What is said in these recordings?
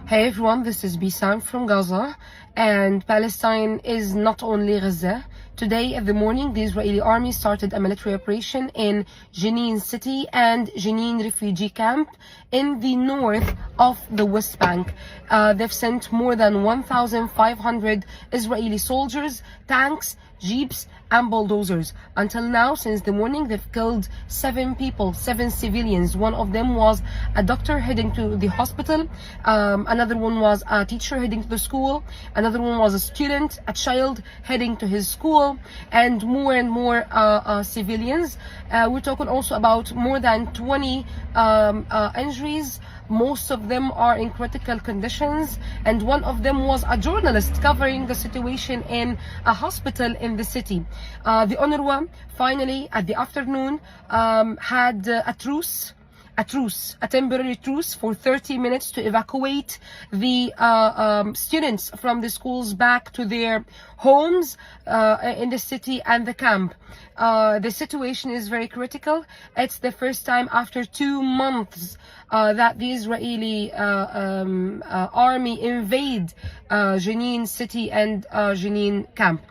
Hey everyone, this is Bisam from Gaza, and Palestine is not only Gaza. Today in the morning, the Israeli army started a military operation in Jenin city and Jenin refugee camp in the north of the West Bank. They've sent more than 1,500 Israeli soldiers, tanks, jeeps and bulldozers. Until now, since the morning, they've killed 7 people, 7 civilians. One of them was a doctor heading to the hospital. Another one was a teacher heading to the school. Another one was a student, a child heading to his school, and more civilians. We're talking also about more than 20 injuries. Most of them are in critical conditions, and one of them was a journalist covering the situation in a hospital in the city. The UNRWA finally at the afternoon had a temporary truce for 30 minutes to evacuate the students from the schools back to their homes in the city and the camp. The situation is very critical. It's the first time after 2 months that the Israeli army invade Jenin city and Jenin camp.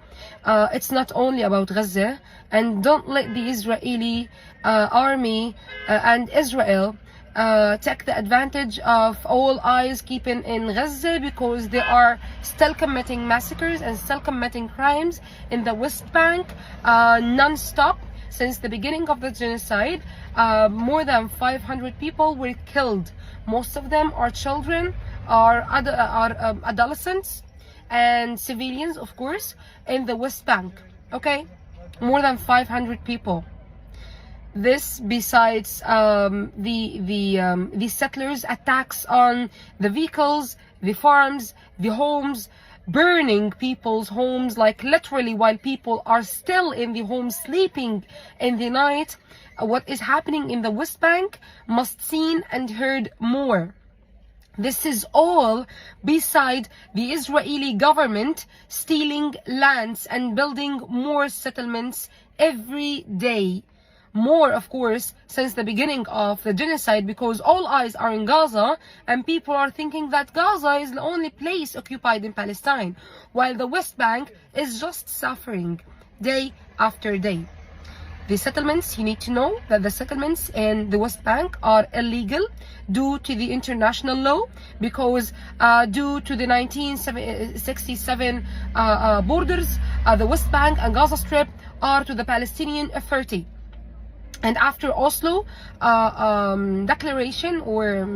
It's not only about Gaza, and don't let the Israeli army and Israel take the advantage of all eyes keeping in Gaza, because they are still committing massacres and still committing crimes in the West Bank non-stop. Since the beginning of the genocide, more than 500 people were killed. Most of them are children, are adolescents and civilians, of course, in the West Bank. Okay, more than 500 people. This besides the settlers' attacks on the vehicles, the farms, the homes, burning people's homes, like literally while people are still in the homes sleeping in the night. What is happening in the West Bank must seen and heard more. This is all beside the Israeli government stealing lands and building more settlements every day. More, of course, since the beginning of the genocide, because all eyes are in Gaza and people are thinking that Gaza is the only place occupied in Palestine, while the West Bank is just suffering day after day. The settlements, you need to know that the settlements in the West Bank are illegal due to the international law, because due to the 1967 borders, the West Bank and Gaza Strip are to the Palestinian Authority. And after Oslo declaration or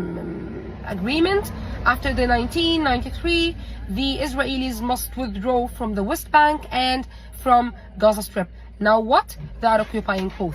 agreement, after the 1993, the Israelis must withdraw from the West Bank and from Gaza Strip. Now what? They are occupying both.